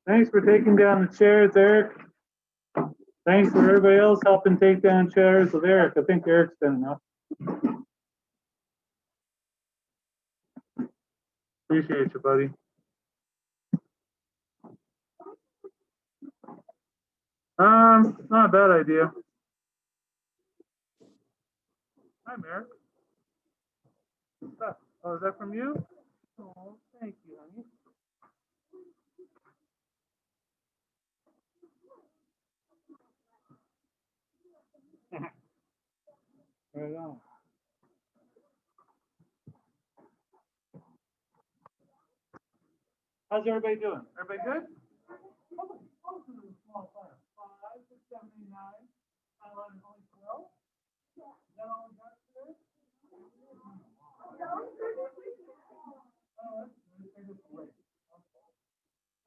Thanks for taking down the chairs, Eric. Thanks for everybody else helping take down chairs with Eric. I think Eric's done enough. Appreciate you, buddy. Not a bad idea. Hi, Eric. Oh, is that from you? Oh, thank you, honey. Right on. How's everybody doing? Everybody good? Small fire. 5, 6, 7, 8, 9, 11, 12. Is that all we got today?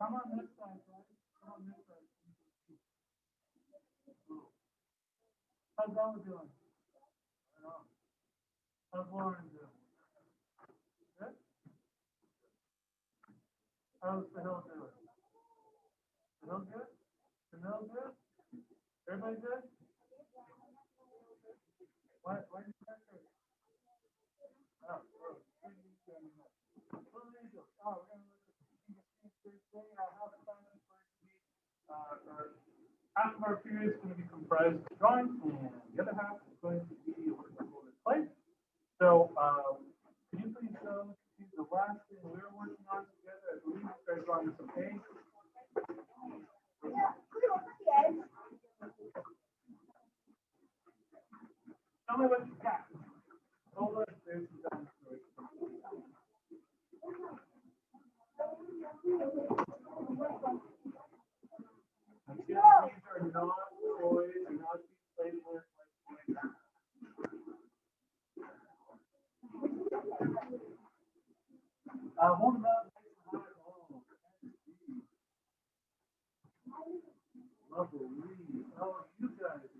Come on this side, guys. Come on this side. How's Ella doing? How's Lauren doing? Good? How's the hill doing? The hill good? The hill good? Everybody good? Why did you have to? Oh, we're gonna look at Thursday. Half of our period is going to be comprised of drawing, and the other half is going to be a work on play. So, can you please see the last thing we were working on together? I believe we started drawing some pages. Tell me what you got. Hold on, there's some these are not toys, they're not played with like that. Hold them up. Lovely. Oh, you guys are doing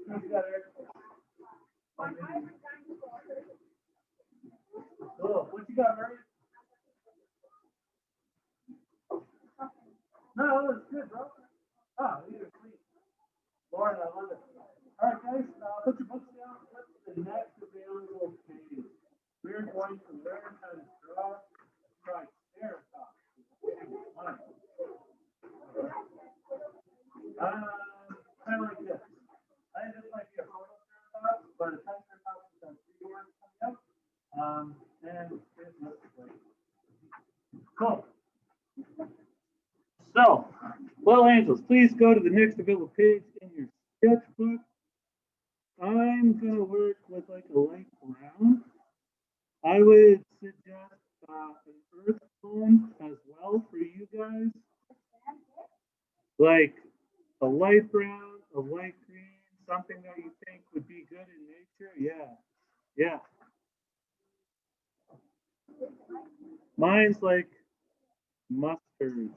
nice work. Cool. What you got, Mary? No, that's good, bro. Ah, these are sweet. Lauren, I love it. All right, guys, put your books down. Flip to the next available page. We're going to learn how to draw triceratops. Kind of like this. I think this might be a protoceratops, but a triceratops is on 3 words coming up. And it looks like cool. So, Little Angels, please go to the next available page in your sketchbook. I'm going to work with like a light brown. I would suggest an earth tone as well for you guys. Like a light brown, a light green, something that you think would be good in nature. Yeah. Yeah. Mine's like mustard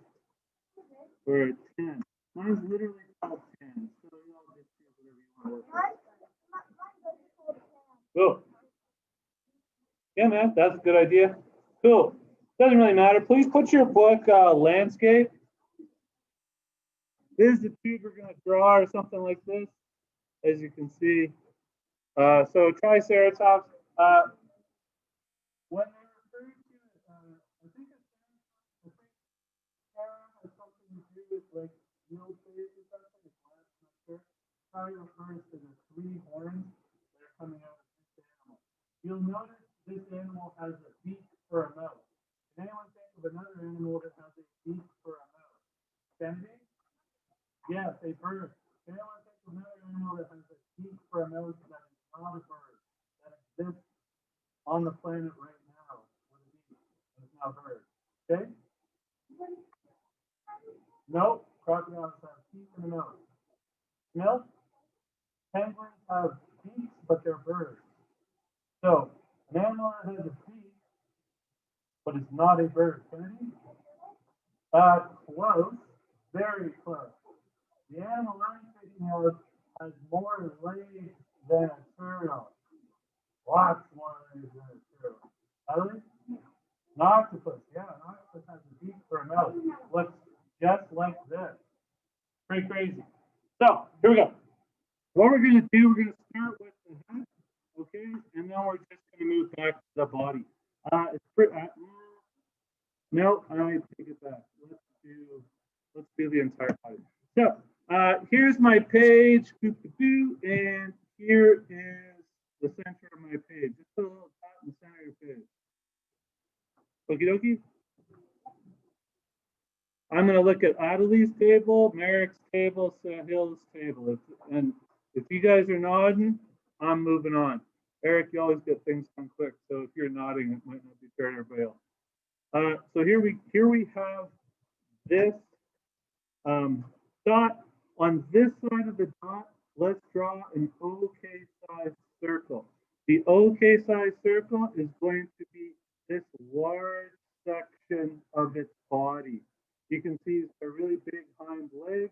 or a 10. Mine's literally called 10. So you all just choose whatever you want to work with. Cool. Yeah, man, that's a good idea. Cool. Doesn't really matter. Please put your book landscape. This is the tube we're going to draw or something like this, as you can see. So triceratops. When they refer to it, I think Sarah has something to do with like yield phase or something. I'm not sure. Probably refers to the 3 horns that are coming out of this animal. You'll notice this animal has a beak for a mouth. Can anyone think of another animal that has a beak for a mouth? Kennedy? Yes, a bird. Can anyone think of another animal that has a beak for a mouth that is not a bird, that exists on the planet right now with a beak, and it's not a bird? Okay? Nope. Crocodiles have teeth in the nose. Milk? Penguins have beaks, but they're birds. So, an animal that has a beak, but it's not a bird. Kennedy? Close. Very close. The animal I'm thinking of has more legs than a turtle. Lots more legs than a turtle. Ellie? An octopus. Yeah, an octopus has a beak. our mouth. Looks just like this. Pretty crazy. So here we go. What we're going to do, we're going to start with the head, okay, and then we're just going to move back to the body. It's pretty. No, I take it back. Let's do the entire body. So here's my page, and here is the center of my page. Just put a little dot in the center of your page. Okie dokie. I'm going to look at Adelie's table, Merrick's table, Sahil's table. And if you guys are nodding, I'm moving on. Eric, you always get things done quick, so if you're nodding, it might not be fair to everybody else. So here we have this dot. On this side of the dot, let's draw an OK size circle. The OK size circle is going to be this large section of its body. You can see it's a really big hind leg,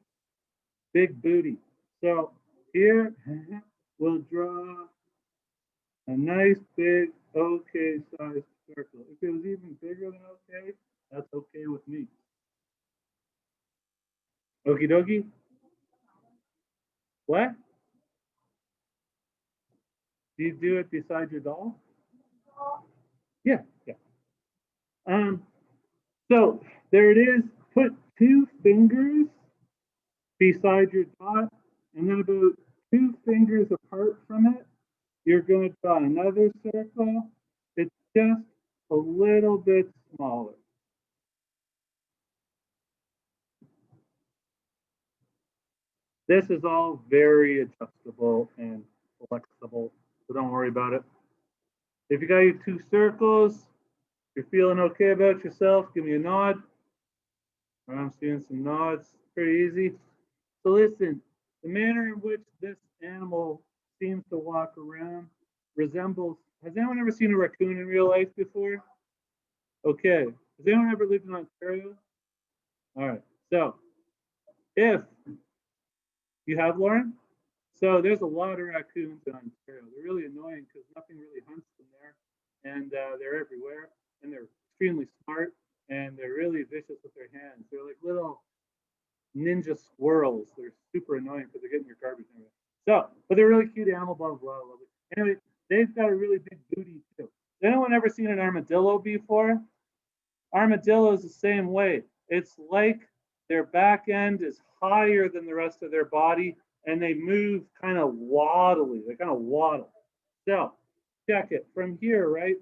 big booty. So here we'll draw a nice big OK size circle. If it was even bigger than OK, that's okay with me. Okie dokie. What? Do you do it beside your doll? Yeah, yeah. So there it is. Put 2 fingers beside your dot, and then about 2 fingers apart from it, you're going to draw another circle. It's just a little bit smaller. This is all very adjustable and flexible, so don't worry about it. If you got your 2 circles, you're feeling okay about yourself, give me a nod. I'm seeing some nods, pretty easy. So listen, the manner in which this animal seems to walk around resembles, has anyone ever seen a raccoon in real life before? Okay, has anyone ever lived in Ontario? All right, so if you have, Lauren? So there's a lot of raccoons in Ontario. They're really annoying because nothing really hunts them there, and they're everywhere, and they're extremely smart, and they're really vicious with their hands. They're like little ninja squirrels. They're super annoying because they're getting your garbage anyway. So, but they're really cute animal, blah, blah, blah. Anyway, they've got a really big booty too. Has anyone ever seen an armadillo before? Armadillo is the same way. It's like their back end is higher than the rest of their body, and they move kind of waddly. They kind of waddle. So, check it from here, right?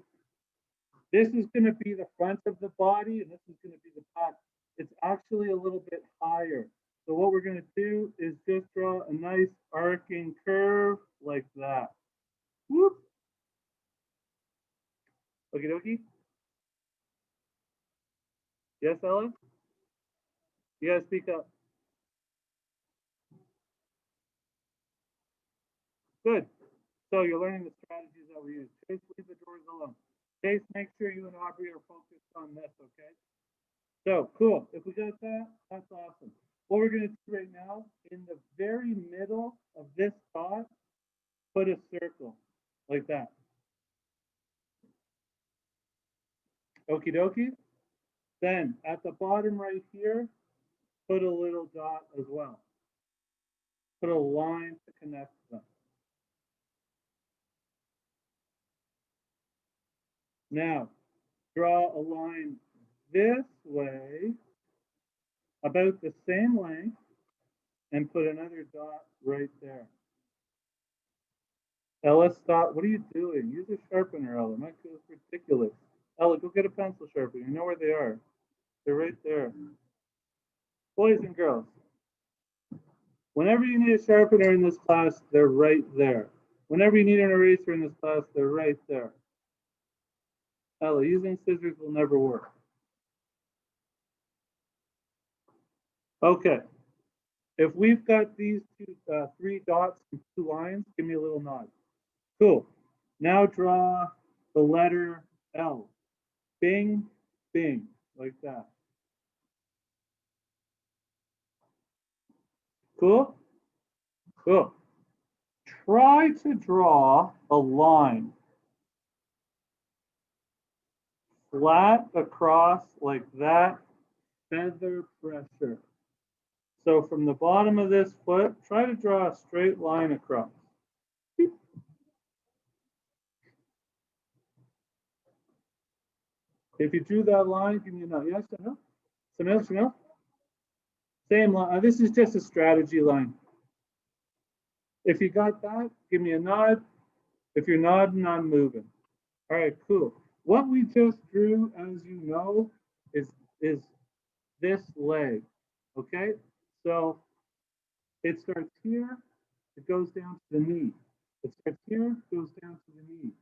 This is going to be the front of the body, and this is going to be the back. It's actually a little bit higher. So what we're going to do is just draw a nice arcing curve like that. Whoop. Okie dokie. Yes, Ella? You gotta speak up. Good. So you're learning the strategies that we use. Chase, leave the doors alone. Chase, make sure you and Aubrey are focused on this, okay? So, cool. If we got that, that's awesome. What we're going to do right now, in the very middle of this dot, put a circle like that. Okie dokie. Then at the bottom right here, put a little dot as well. Put a line to connect them. Now, draw a line this way, about the same length, and put another dot right there. Ella, stop. What are you doing? Use a sharpener, Ella. My goodness, ridiculous. Ella, go get a pencil sharpener. You know where they are. They're right there. Boys and girls, whenever you need a sharpener in this class, they're right there. Whenever you need an eraser in this class, they're right there. Ella, using scissors will never work. Okay. If we've got these 3 dots and 2 lines, give me a little nod. Cool. Now draw the letter L. Bing, bing, like that. Cool? Cool. Try to draw a line flat across like that feather pressure. So from the bottom of this foot, try to draw a straight line across. If you drew that line, give me a nod. Yes or no? Something else, no? Same line. This is just a strategy line. If you got that, give me a nod. If you're nodding, I'm moving. All right, cool. What we just drew, as you know, is this leg. Okay, so it starts here, it goes down to the knee. It starts here, goes down to the knee,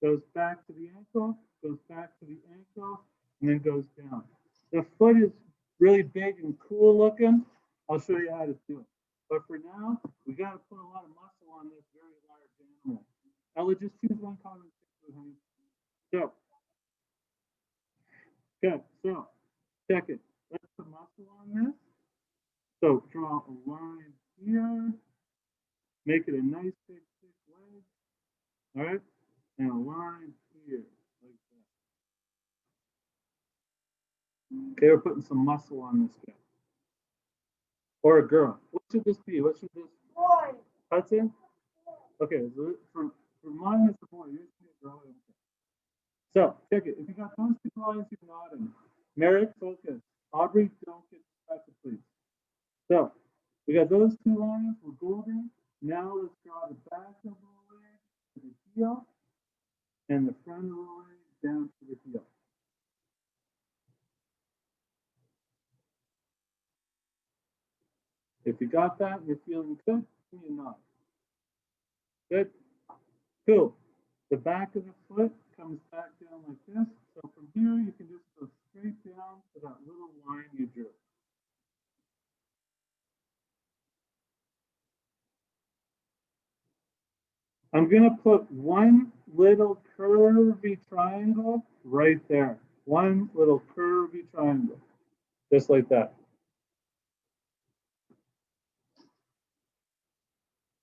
goes back to the ankle, goes back to the ankle, and then goes down. The foot is really big and cool looking. I'll show you how to do it. But for now, we got to put a lot of muscle on this very large animal. Ella, just choose one color and stick with honey. So, okay, so check it. Let's put muscle on this. So draw a line here, make it a nice big thick leg, all right, and a line here, like that. Okay, we're putting some muscle on this guy. Or a girl. What should this be? What should this? Boy. Hudson? Okay, so for mine it's a boy. Yours is a girl. So check it. If you got those two lines, you're nodding. Merrick, focus. Aubrey, don't get distracted, please. So we got those two lines. We're golden. Now let's draw the back of the leg to the heel and the front of the leg down to the heel. If you got that and you're feeling good, give me a nod. Good. Cool. The back of the foot comes back down like this. So from here, you can just go straight down to that little line you drew. I'm going to put one little curvy triangle right there. One little curvy triangle, just like that.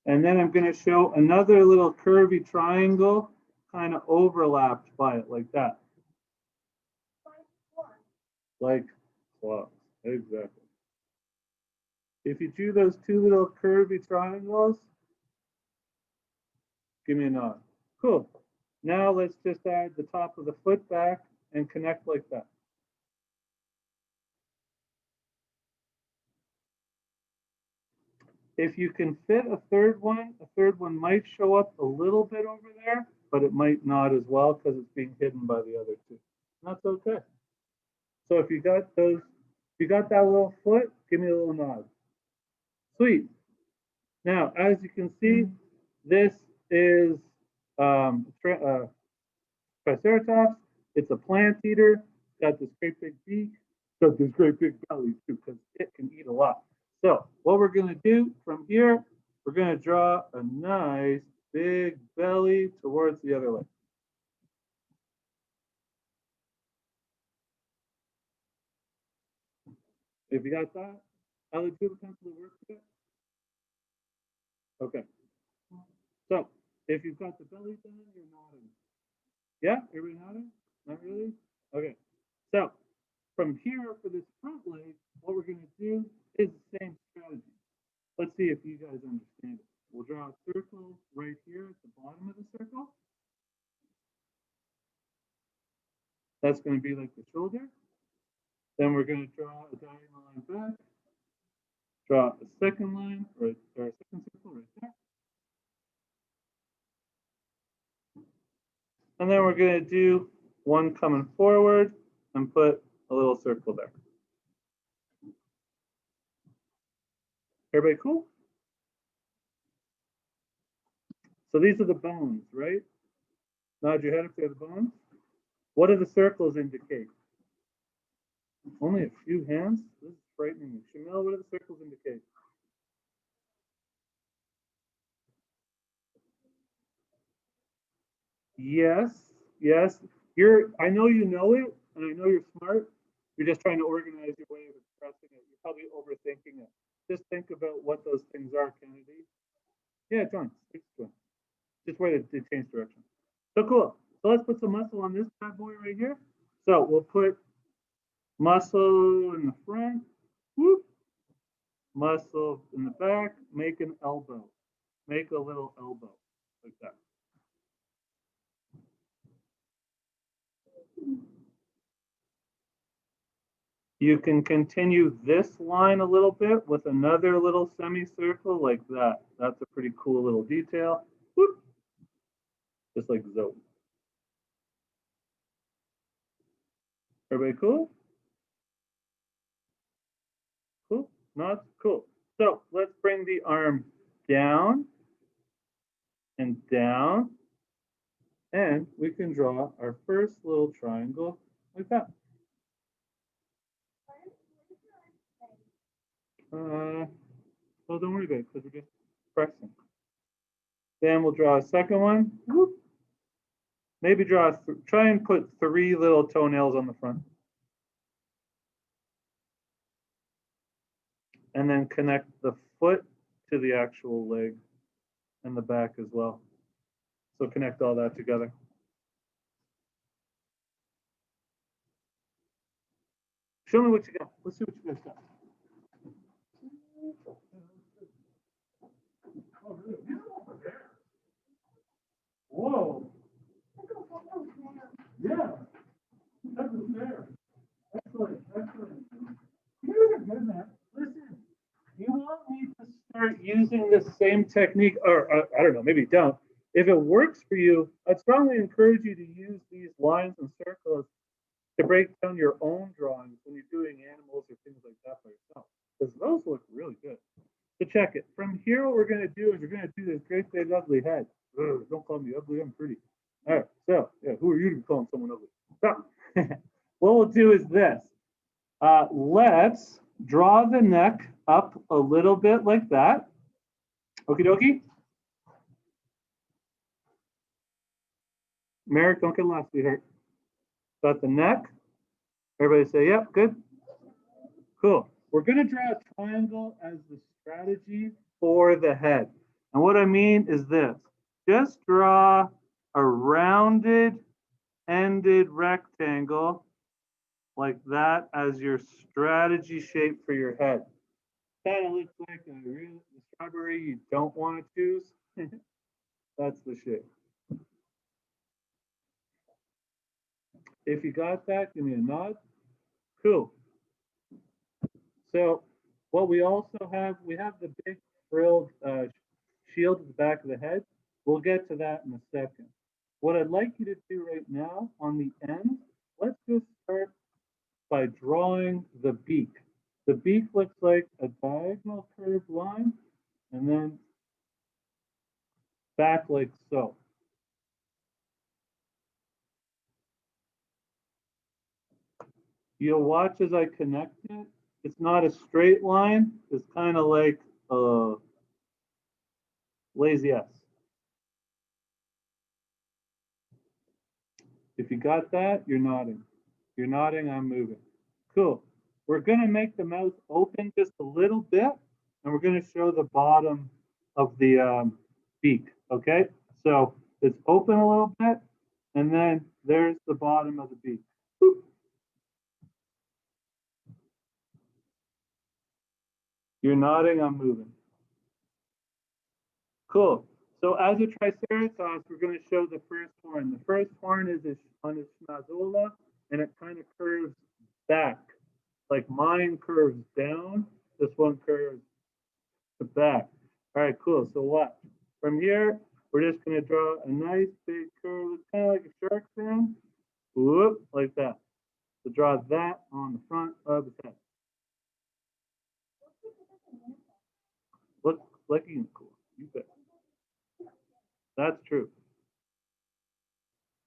And then I'm going to show another little curvy triangle kind of overlapped by it like that. Like clocks, exactly. If you drew those two little curvy triangles, give me a nod. Cool. Now let's just add the top of the foot back and connect like that. If you can fit a third one might show up a little bit over there, but it might not as well because it's being hidden by the other two. And that's okay. So if you got those, if you got that little foot, give me a little nod. Sweet. Now, as you can see, this is Triceratops. It's a plant eater. It's got this great big beak. It's got this great big belly too, because it can eat a lot. So what we're going to do from here, we're going to draw a nice big belly towards the other leg. If you got that, I'll do the pencil to work with it. Okay. So if you've got the belly done, you're nodding. Yeah, everybody nodding? Not really? Okay. So from here for this front leg, what we're going to do is the same strategy. Let's see if you guys understand it. We'll draw a circle right here at the bottom of the circle. That's going to be like the shoulder. Then we're going to draw a diagonal line back. Draw a second line, or a second circle right there. And then we're going to do one coming forward and put a little circle there. Everybody cool? So these are the bones, right? Nod your head if they're the bones. What do the circles indicate? Only a few hands? This is frightening me. Shamil, what do the circles indicate? Yes, yes. I know you know it, and I know you're smart. You're just trying to organize your way of expressing it. You're probably overthinking it. Just think about what those things are, Kennedy. Yeah, John. Just wait, they change direction. So cool. So let's put some muscle on this bad boy right here. So we'll put Muscle in the front, whoop. Muscle in the back, make an elbow. Make a little elbow like that. You can continue this line a little bit with another little semicircle like that. That's a pretty cool little detail. Whoop. Just like so. Everybody cool? Cool? Not cool. So let's bring the arm down and down. And we can draw our first little triangle like that. Well, don't worry about it because we're just pressing. Then we'll draw a second one. Whoop. Maybe try and put 3 little toenails on the front. And then connect the foot to the actual leg and the back as well. So connect all that together. Show me what you got. Let's see what you guys got. Whoa. Yeah. That's there. Excellent. Excellent. You guys are good, man. Listen, you want me to start using this same technique, or I don't know, maybe don't. If it works for you, I'd strongly encourage you to use these lines and circles to break down your own drawings when you're doing animals or things like that by yourself, because those look really good. So check it. From here, what we're going to do is we're going to do this great big ugly head. Ugh, don't call me ugly, I'm pretty. All right, so yeah, who are you to be calling someone ugly? So what we'll do is this. Let's draw the neck up a little bit like that. Okie dokie. Merrick, don't get lost, sweetheart. Got the neck. Everybody say, yep, good. Cool. We're going to draw a triangle as the strategy for the head. And what I mean is this. Just draw a rounded ended rectangle like that as your strategy shape for your head. Kind of looks like the strawberry you don't want to choose. That's the shape. If you got that, give me a nod. Cool. So what we also have, we have the big frilled shield at the back of the head. We'll get to that in a second. What I'd like you to do right now on the end, let's just start by drawing the beak. The beak looks like a diagonal curved line and then back like so. You'll watch as I connect it. It's not a straight line. It's kind of like a lazy S. If you got that, you're nodding. You're nodding, I'm moving. Cool. We're going to make the mouth open just a little bit, and we're going to show the bottom of the beak, okay? So it's open a little bit, and then there's the bottom of the beak. Boop. You're nodding, I'm moving. Cool. So as a triceratops, we're going to show the first horn. The first horn is on its schnozola, and it kind of curves back. Like mine curves down, this one curves to back. All right, cool. So watch. From here, we're just going to draw a nice big curve. It's kind of like a shark fin. Whoop, like that. So draw that on the front of the head. Look like a unicorn. You bet. That's true.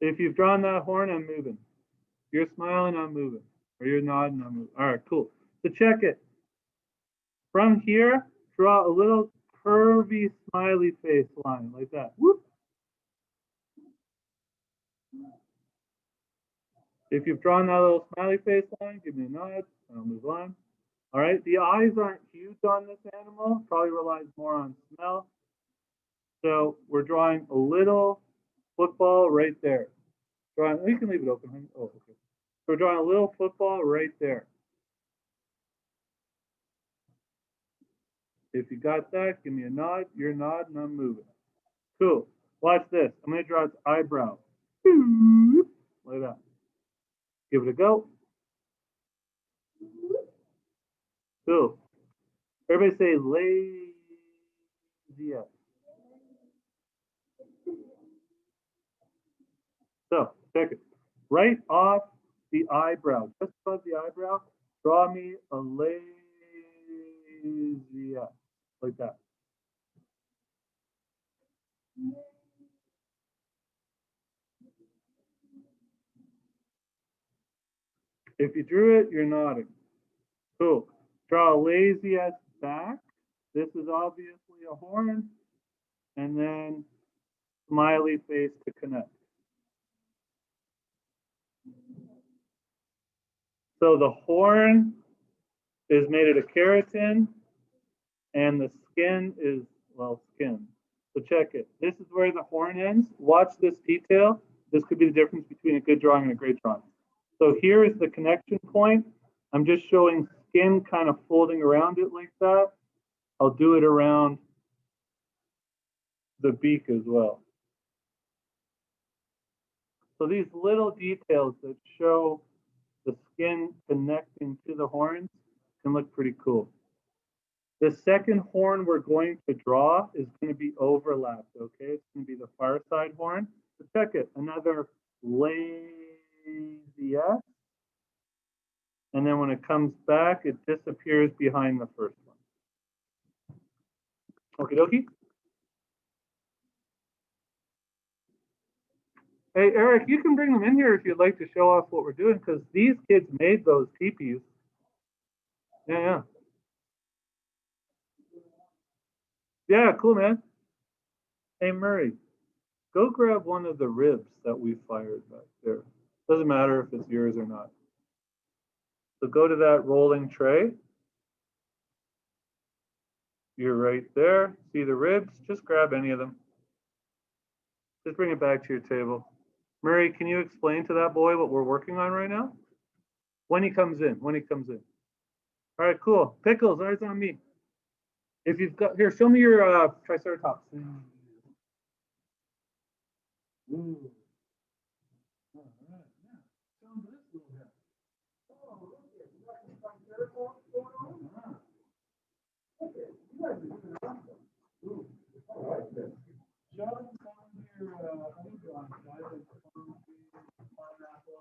If you've drawn that horn, I'm moving. If you're smiling, I'm moving. Or you're nodding, I'm moving. All right, cool. So check it. From here, draw a little curvy smiley face line like that. Whoop. If you've drawn that little smiley face line, give me a nod, and I'll move on. All right, the eyes aren't huge on this animal, probably relies more on smell. So we're drawing a little football right there. You can leave it open. Oh, okay. we're drawing a little football right there. If you got that, give me a nod. You're nodding, I'm moving. Cool. Watch this. I'm going to draw its eyebrow. Like that. Give it a go. Cool. Everybody say lazy. So, check it. Right off the eyebrow, just above the eyebrow, draw me a lazy S, like that. If you drew it, you're nodding. Cool. Draw a lazy S back. This is obviously a horn. And then smiley face to connect. So the horn is made out of keratin, and the skin is, well, skin. So check it. This is where the horn ends. Watch this detail. This could be the difference between a good drawing and a great drawing. So here is the connection point. I'm just showing skin kind of folding around it like that. I'll do it around the beak as well. So these little details that show the skin connecting to the horns can look pretty cool. The second horn we're going to draw is going to be overlapped, okay? It's going to be the far side horn. So check it, another lazy S. And then when it comes back, it disappears behind the first one. Okie dokie. Hey, Eric, you can bring them in here if you'd like to show off what we're doing, because these kids made those teepees. Yeah. Yeah, cool, man. Hey, Murray, go grab one of the ribs that we fired back there. Doesn't matter if it's yours or not. So go to that rolling tray. You're right there. See the ribs? Just grab any of them. Just bring it back to your table. Murray, can you explain to that boy what we're working on right now? When he comes in. All right, cool. Pickles, eyes on me. If you've got, here, show me your Triceratops. Ooh. All right, yeah. Show him this little guy. Oh, look at you got some Triceratops going on? Okay, you guys are doing awesome. Ooh, I like this. Show them some of your honey drawings, guys, like pineapple.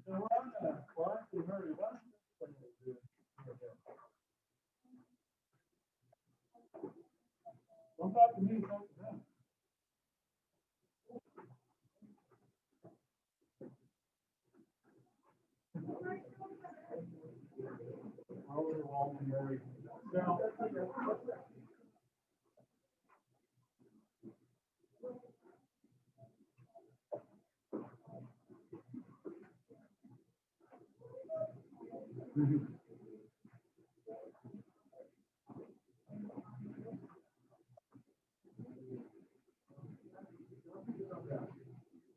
So we're on a class in hurry. Why don't you do it? Don't talk to me, talk to them. How overwhelming Mary. Now,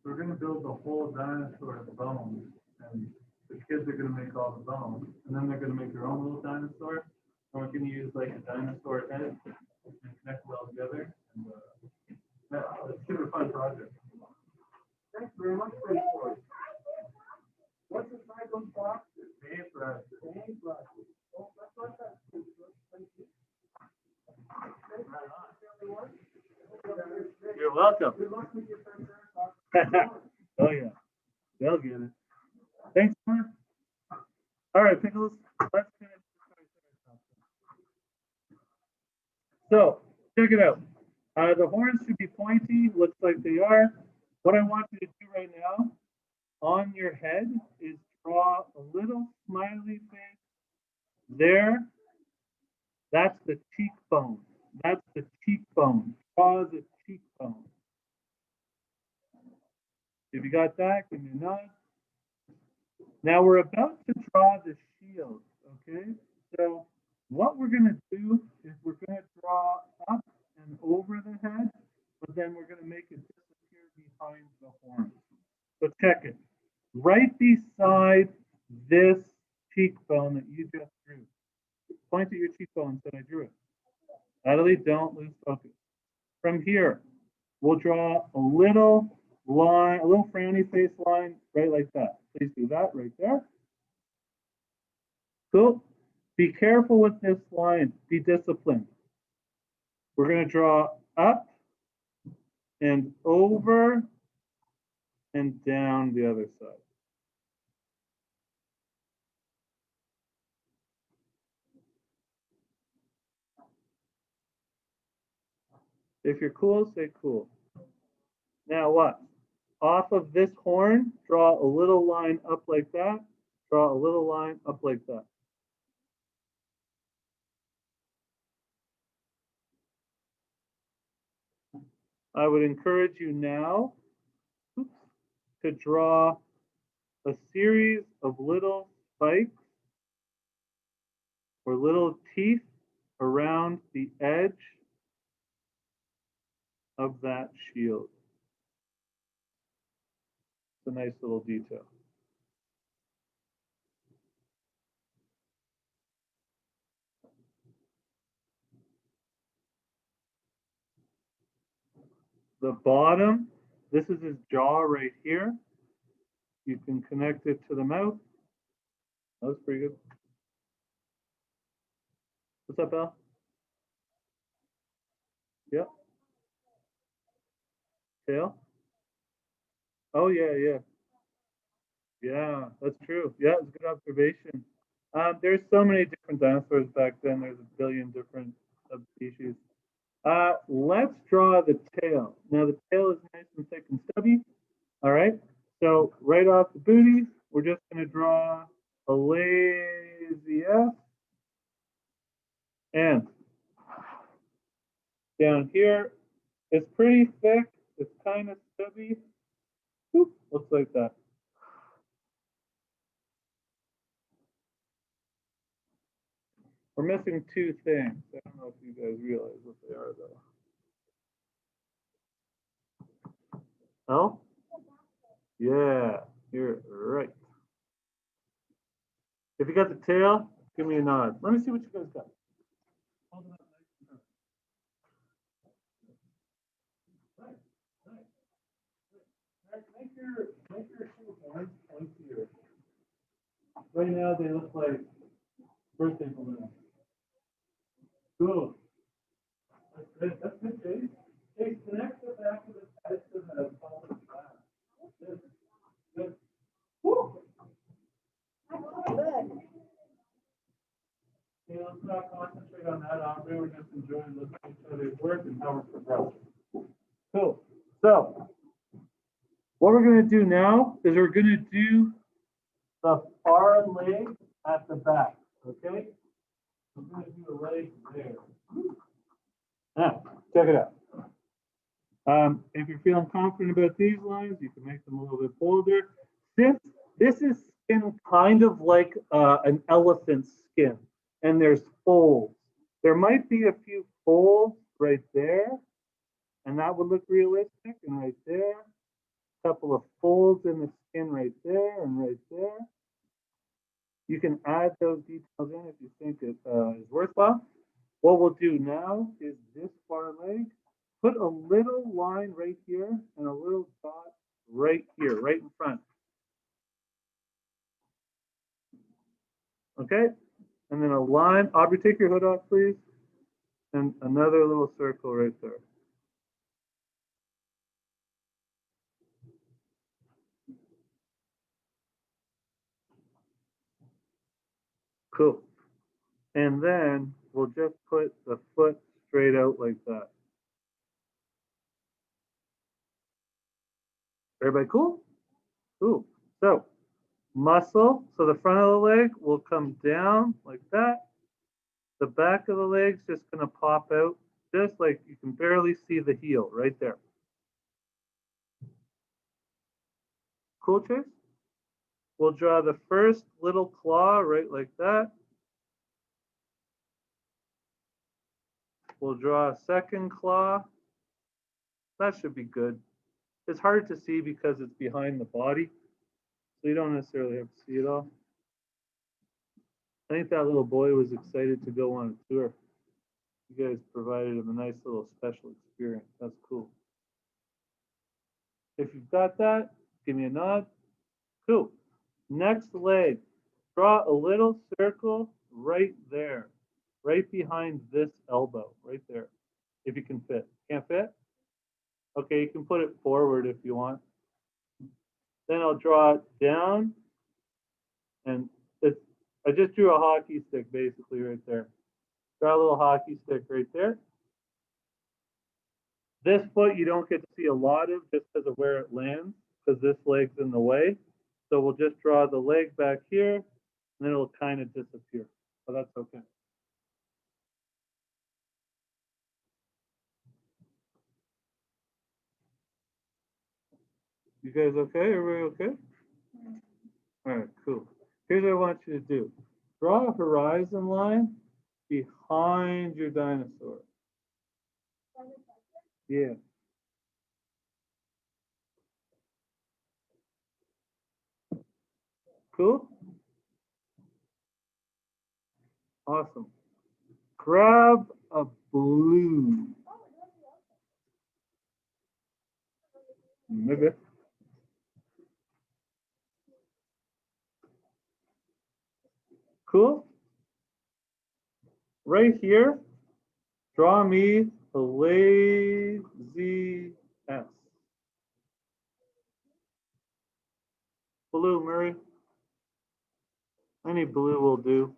we're going to build the whole dinosaur bones, and the kids are going to make all the bones, and then they're going to make their own little dinosaur, and we're going to use like a dinosaur head and connect it all together. And yeah, it's kind of a fun project. Thanks very much for your support. What's inside those boxes? Paintbrushes. Paintbrushes. Oh, that's not that. Thank you. You're welcome. Good luck with your oh yeah, they'll get it. Thanks, Mark. All right, Pickles. Let's finish. So check it out. The horns should be pointy. Looks like they are. What I want you to do right now on your head is draw a little smiley face there. That's the cheekbone. That's the cheekbone. Draw the cheekbone. If you got that, give me a nod. Now we're about to draw the shield, okay? So what we're going to do is we're going to draw up and over the head, but then we're going to make it disappear behind the horn. So check it. right beside this cheekbone that you just drew. Point at your cheekbone and say, I drew it. Natalie, don't lose focus. From here, we'll draw a little line, a little frowny face line, right like that. Please do that right there. Cool. Be careful with this line. Be disciplined. We're going to draw up and over and down the other side. If you're cool, say cool. Now what? Off of this horn, draw a little line up like that. Draw a little line up like that. I would encourage you now to draw a series of little spikes or little teeth around the edge of that shield. It's a nice little detail. The bottom, this is his jaw right here. You can connect it to the mouth. That was pretty good. What's up, Al? Yep. Tail? Oh, yeah, yeah. Yeah, that's true. Yeah, it's a good observation. There's so many different dinosaurs back then. There's a billion different subspecies. Let's draw the tail. Now, the tail is nice and thick and stubby. All right. So right off the booty, we're just going to draw a lazy F. And down here, it's pretty thick. It's kind of stubby. Whoop, looks like that. We're missing two things. I don't know if you guys realize what they are, though. Oh? Yeah, you're right. If you got the tail, give me a nod. Let me see what you guys got. Hold it up nice and nice. Make your shoe horns pointier. Right now they look like birthday balloons. Cool. That's good. That's good, Chase. Chase, connect the back of the head to the top of the glass. Good. Good. Woo! Good. Okay, let's not concentrate on that, Andre. We're just enjoying looking at each other's work and how we're progressing. Cool. So, what we're going to do now is we're going to do the far leg at the back. Okay? We're going to do a leg there. Now, check it out. If you're feeling confident about these lines, you can make them a little bit bolder. This is skin kind of like an elephant's skin, and there's folds. There might be a few folds right there, and that would look realistic, and right there. A couple of folds in the skin right there and right there. You can add those details in if you think it is worthwhile. What we'll do now is this far leg, put a little line right here and a little dot right here, right in front. Okay? And then a line. Aubrey, take your hood off, please. And another little circle right there. Cool. And then we'll just put the foot straight out like that. Everybody cool? Cool. So muscle, so the front of the leg will come down like that. The back of the leg's just going to pop out, just like you can barely see the heel right there. Cool, Chase? We'll draw the first little claw right like that. We'll draw a second claw. That should be good. It's hard to see because it's behind the body. So you don't necessarily have to see it all. I think that little boy was excited to go on a tour. You guys provided him a nice little special experience. That's cool. If you've got that, give me a nod. Cool. Next leg. Draw a little circle right there, right behind this elbow, right there, if you can fit. Can't fit? Okay, you can put it forward if you want. Then I'll draw it down, and I just drew a hockey stick basically right there. Draw a little hockey stick right there. This foot you don't get to see a lot of just because of where it lands, because this leg's in the way. So we'll just draw the leg back here, and then it'll kind of disappear. But that's okay. You guys okay? Everybody okay? All right, cool. Here's what I want you to do. Draw a horizon line behind your dinosaur. Yeah. Cool? Awesome. Grab a blue. Maybe. Cool? Right here, draw me a lazy S. Blue, Murray. Any blue will do.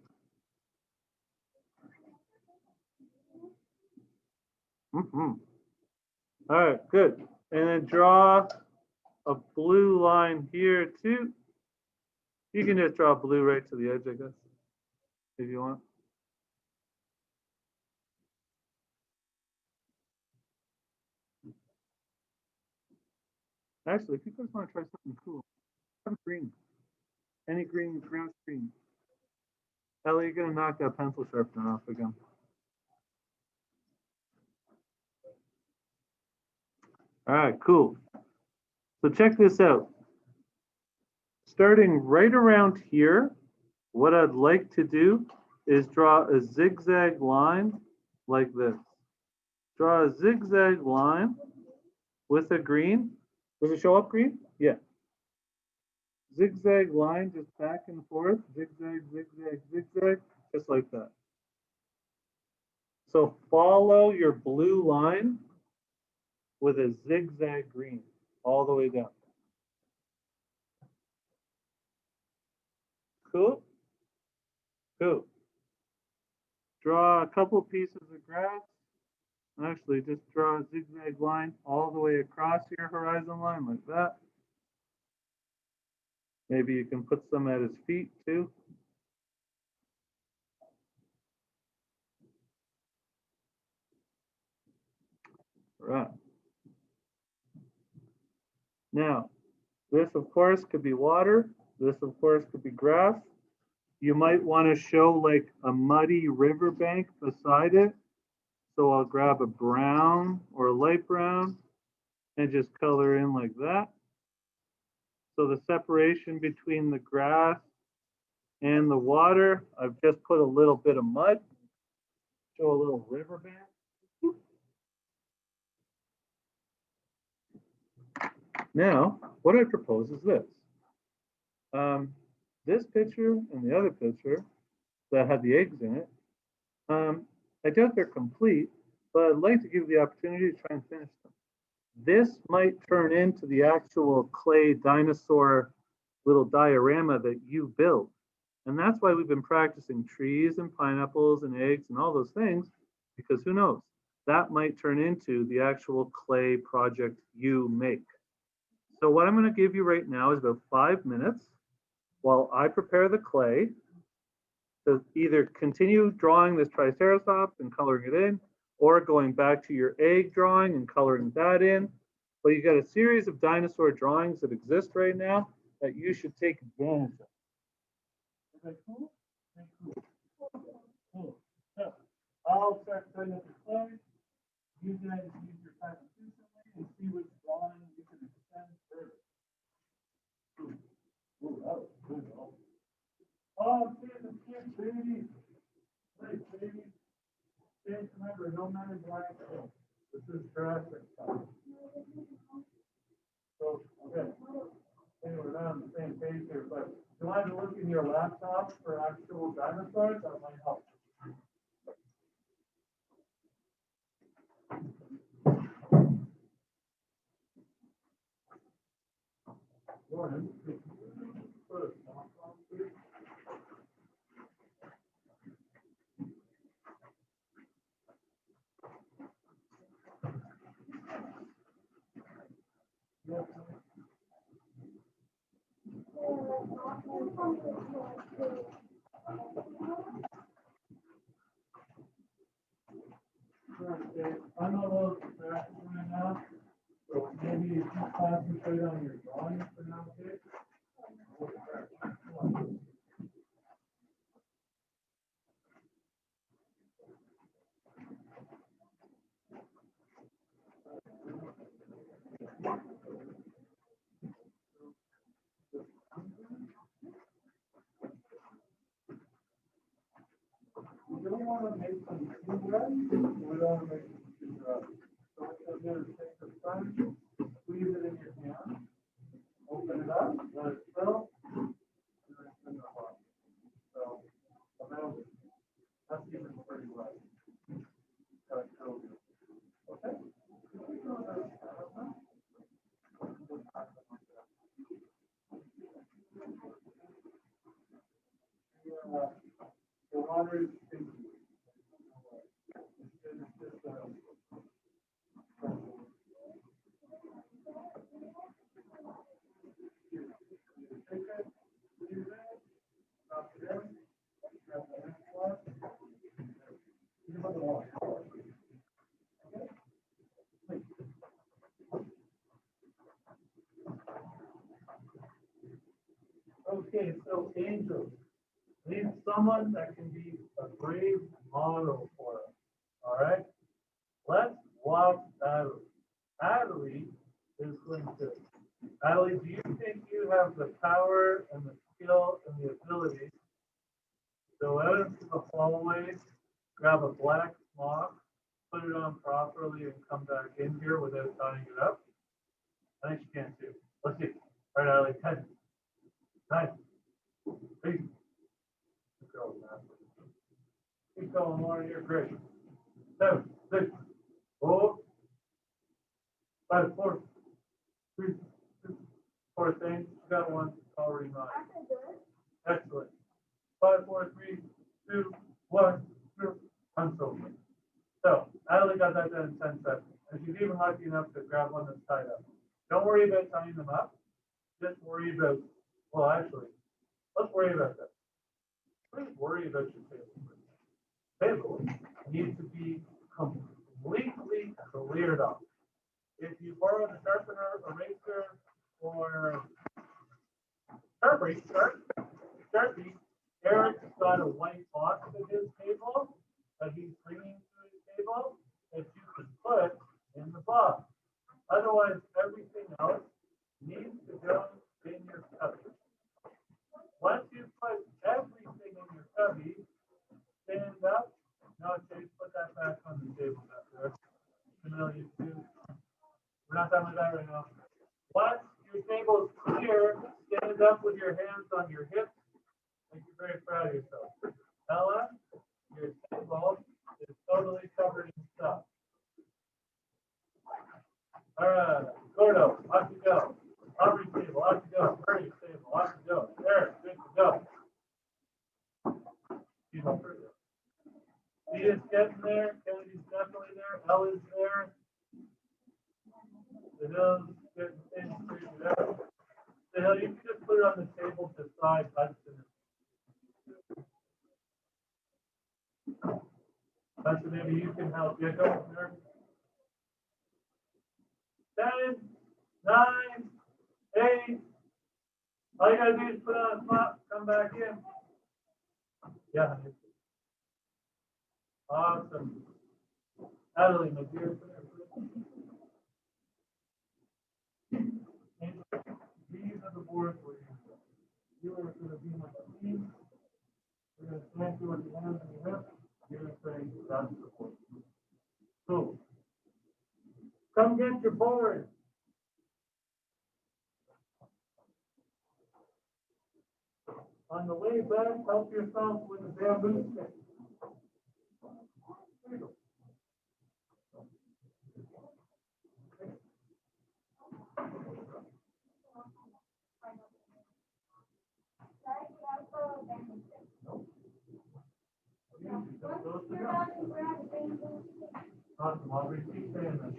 Mm-hmm. All right, good. And then draw a blue line here too. You can just draw blue right to the edge, I guess, if you want. Actually, if you guys want to try something cool, have green. Any green, grass green. Ellie, you're gonna knock that pencil sharpener off again. All right, cool. So check this out. Starting right around here, what I'd like to do is draw a zigzag line like this. Draw a zigzag line with a green. Does it show up green? Yeah. Zigzag line just back and forth, zigzag, zigzag, zigzag, just like that. So follow your blue line with a zigzag green all the way down. Cool? Cool. Draw a couple pieces of grass. Actually, just draw a zigzag line all the way across your horizon line like that. Maybe you can put some at his feet too. Right. Now, this of course could be water. This of course could be grass. You might want to show like a muddy riverbank beside it. So I'll grab a brown or a light brown and just color in like that. So the separation between the grass and the water, I've just put a little bit of mud. Show a little riverbank. Now, what I propose is this. This picture and the other picture that had the eggs in it, I doubt they're complete, but I'd like to give you the opportunity to try and finish them. This might turn into the actual clay dinosaur little diorama that you built. And that's why we've been practicing trees and pineapples and eggs and all those things, because who knows, that might turn into the actual clay project you make. So what I'm going to give you right now is about 5 minutes while I prepare the clay to either continue drawing this triceratops and coloring it in, or going back to your egg drawing and coloring that in. But you've got a series of dinosaur drawings that exist right now that you should take advantage of. Is that cool? Cool. So I'll start setting up the clay. You guys use your time efficiently and see which drawing you can extend further. Cool. baby. Nice, baby. James, remember, no men in black. This is Jurassic time. So, okay. Anyway, we're not on the same page here, but if you want to look in your laptop for actual dinosaurs, that might help. Lauren, could you put a song on, please? Yes, okay. I'm a little distracted right now, so maybe if you concentrate on your drawing for now, okay? Come on. We don't want to make them too red. We don't want to make them too dry. So what you'll do is take the sponge, squeeze it in your hand, open it up, let it fill, and then spin it off. So that's even pretty wet. Got it filled in. Okay? Yeah. The water is stinky. It's just take it, leave it, stop it in, grab the next one. You can put the water. Okay, so angels. Need someone that can be a brave model for us. All right? Let's watch Natalie. Natalie is going to. Natalie, do you think you have the power and the skill and the ability to go out into the hallway, grab a black smock, put it on properly, and come back in here without tying it up? I think you can too. Let's see. All right, Natalie, 10, 9, 8. Keep going, Natalie. Keep going, Lauren, you're great. 7, 6, 4, 5, 4, 3, 2, 4 things. You got one already mine. Excellent. 5, 4, 3, 2, 1, 2. I'm so good. So, Natalie got that done in 10 seconds. And she's even lucky enough to grab one that's tied up. Don't worry about tying them up. Just worry about, well, actually, let's worry about that. Don't worry about your table. Table needs to be completely cleared up. If you borrow the sharpener, eraser, or Sharpie, Eric's got a white box at his table that he's bringing to his table that you can put in the box. Otherwise, everything else needs to go in your cubby. Once you put everything in your cubby, stand up. No, Chase, put that back on the table back there. Familiar too. We're not done with that right now. Once your table is clear, stand up with your hands on your hips. Make you very proud of yourself. Ella, your table is totally covered in stuff. All right, Gordo, off you go. Aubrey's table, off you go. Murray's table, off you go. There, good to go. Rita's getting there. Kennedy's definitely there. Ella's there. The Hill's getting things figured out. The Hill, you can just put it on the table beside Hudson. Hudson, maybe you can help. Yeah, go there. 10, 9, 8. All you gotta do is put on a spot, come back in. Yeah. Awesome. Natalie, my dear. These are the boards where you are going to be my team. We're going to can't do with your hands and your hips, you're going to say that's support. So, come get your board. On the way back, help yourself with a bamboo stick. There you go. Awesome, I'll repeat saying this.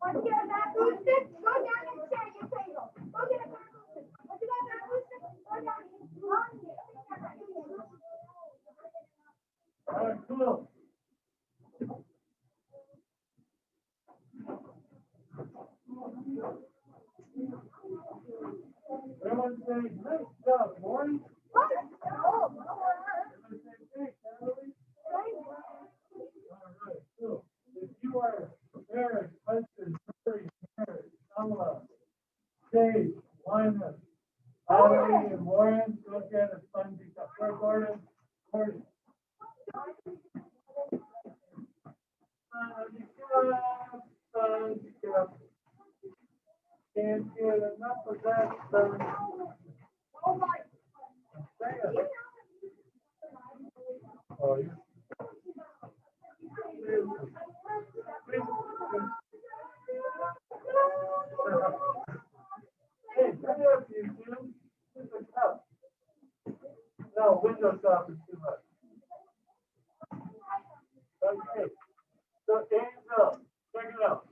Want to get a bamboo stick? Go down and share your table. Go get a bamboo stick. Want to get a bamboo stick? Go down and All right, cool. Everyone say, nice job, Maureen. Everyone say, thanks, Natalie. All right, cool. If you are Eric, Hudson, Murray, Mary, Kamala, Dave, Lyman, Natalie, and Lauren, go get a spongy cup. Where's Gordon? Gordon. Can't get enough of that stuff. Oh my. Oh, you. Hey, hurry up, you two. Just a cup. No, window shop is too much. Okay. So, Angel, check it out.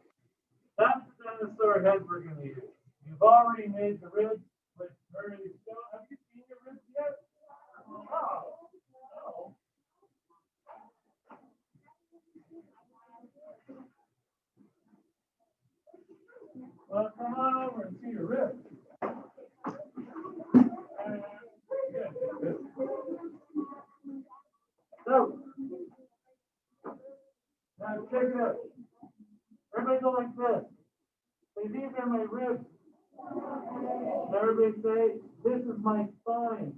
That's the dinosaur head we're going to use. You've already made the ribs, which already show. Have you seen your ribs yet? Oh, no. Well, come on over and see your ribs. So, now check it out. Everybody go like this. Say, these are my ribs. Everybody say, this is my spine.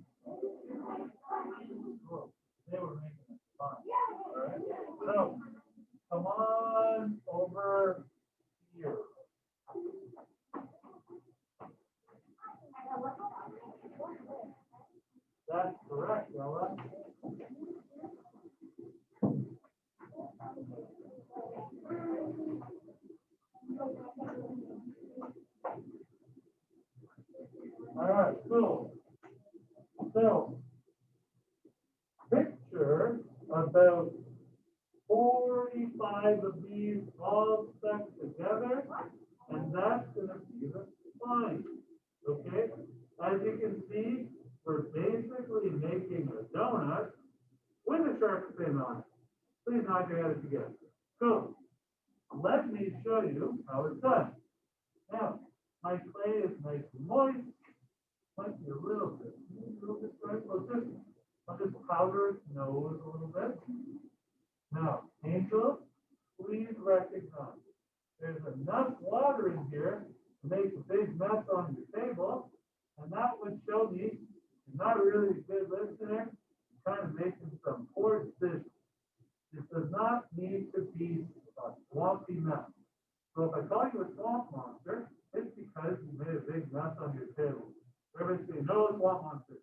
Oh, they were making a spine. All right. So, come on over here. That's correct, Ella. All right, cool. So, picture about 45 of these all stuck together, and that's going to be the spine. Okay? As you can see, we're basically making a donut with a shark fin on it. Please nod your head together. Cool. Let me show you how it's done. Now, my clay is nice and moist. Might be a little bit right. I'll just powder its nose a little bit. Now, Angel, please recognize there's enough water in here to make a big mess on your table, and that would show me you're not really a good listener, kind of making some poor decisions. This does not need to be a swampy mess. So if I call you a swamp monster, it's because you made a big mess on your table. Everybody say, no swamp monster.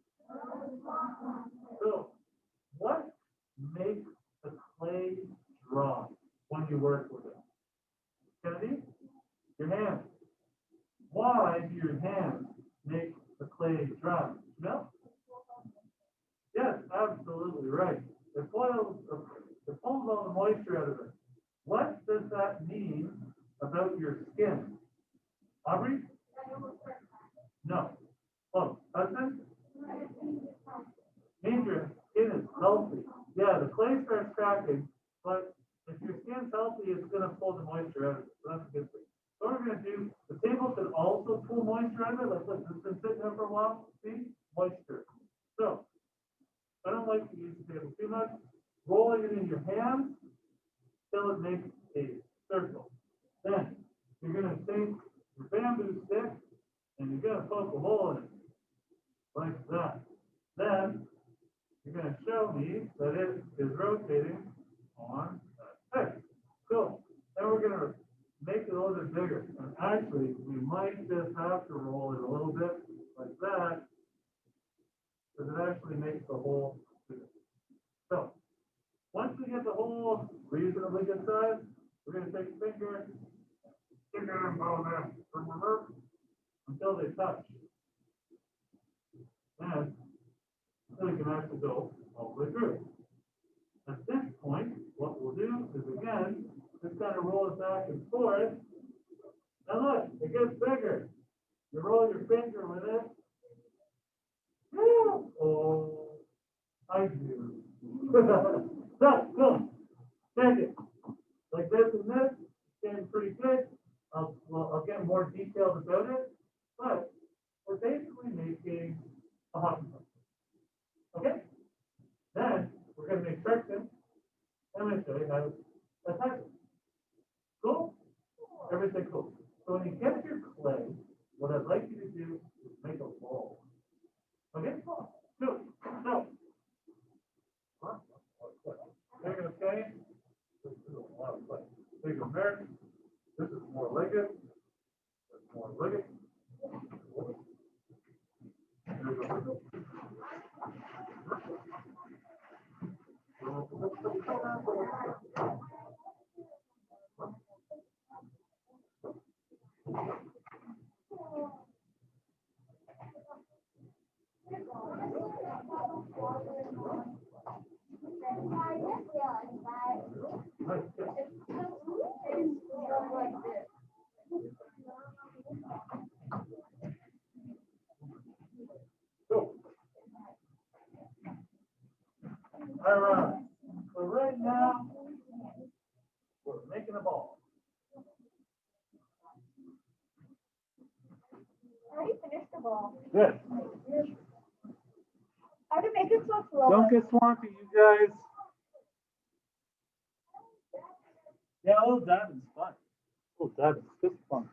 So, what makes the clay dry when you work with it? Kennedy? Your hands. Why do your hands make the clay dry? No? Yes, absolutely right. It pulls all the moisture out of it. What does that mean about your skin? Aubrey? No. Oh, husband? Means your skin is healthy. Yeah, the clay starts cracking, but if your skin's healthy, it's going to pull the moisture out of it. So that's a good thing. what we're gonna do, the table can also pull moisture out of it. Like, look, it's been sitting there for a while. See, moisture. So, I don't like to use the table too much. Rolling it in your hands till it makes a circle. Then you're gonna take your bamboo stick and you're gonna poke a hole in it like that. Then you're gonna show me that it is rotating on that stick. Cool. Then we're gonna make it a little bit bigger. And actually, we might just have to roll it a little bit like that, because it actually makes the hole bigger. So, once we get the hole reasonably good size, we're going to take a finger, stick it in both ends, until they touch. And so we can actually go all the way through. At this point, what we'll do is again, just kind of roll it back and forth. Now look, it gets bigger. You roll your finger with it. Oh, I do. So, cool. Take it. Like this and this. It's getting pretty good. I'll get more details about it. But we're basically making a hockey puck. Okay? Then we're going to make friction. I'm going to show you how to attack it. Cool? Everything cool. So when you get your clay, what I'd like you to do is make a ball. Okay? Good. So, they're going to say, this is a lot of clay. Big American. This is more like it. That's more like it. There we go. Go. All right. So right now, we're making a ball. I already finished the ball. Good. How to make it so slow? Don't get swampy, you guys. Yeah, oh, that is fun. Oh, that is just fun.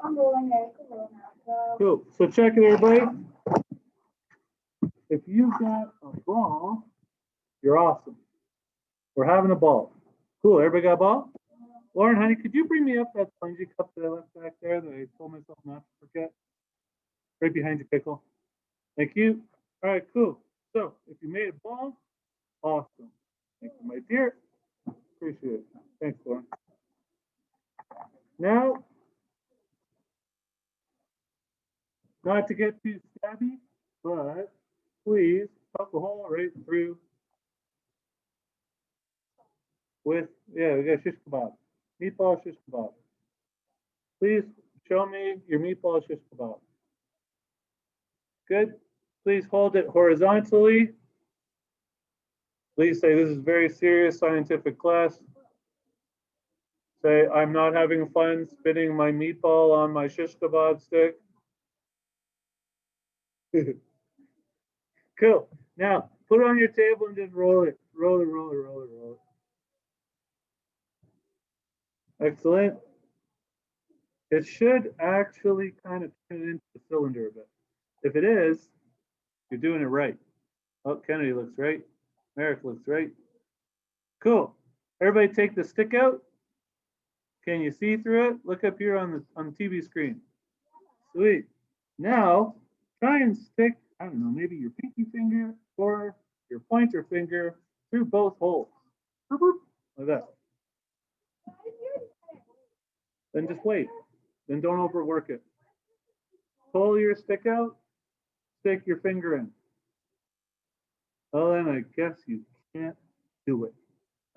I'm rolling it. Cool. So check it, everybody. If you got a ball, you're awesome. We're having a ball. Cool. Everybody got a ball? Lauren, honey, could you bring me up that spongy cup that I left back there that I told myself not to forget? Right behind you, Pickle. Thank you. All right, cool. So if you made a ball, awesome. Thank you, my dear. Appreciate it. Thanks, Lauren. Now, not to get too stabby, but please poke a hole right through with, yeah, we got shish kebab. Meatball shish kebab. Please show me your meatball shish kebab. Good. Please hold it horizontally. Please say this is very serious scientific class. Say I'm not having fun spinning my meatball on my shish kebab stick. Cool. Now put it on your table and just roll it. Roll it, roll it, roll it, roll it. Excellent. It should actually kind of turn it into the cylinder a bit. If it is, you're doing it right. Oh, Kennedy looks right. Merrick looks right. Cool. Everybody take the stick out. Can you see through it? Look up here on the TV screen. Sweet. Now, try and stick, I don't know, maybe your pinky finger or your pointer finger through both holes. Like that. Then just wait. Then don't overwork it. Pull your stick out, stick your finger in. Well, then I guess you can't do it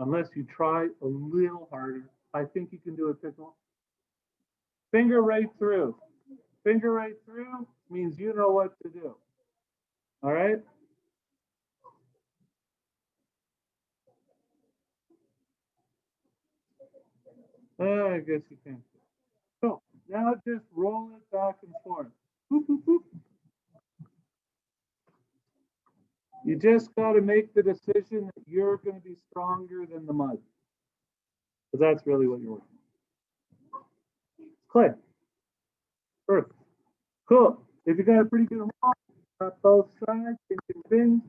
unless you try a little harder. I think you can do it, Pickle. Finger right through. Finger right through means you know what to do. All right? I guess you can't. Now just roll it back and forth. Boop, boop, boop. You just got to make the decision that you're going to be stronger than the mud. Because that's really what you're working on. Clay. Earth. Cool. If you got a pretty good roll, got both sides, bing, bing, bing.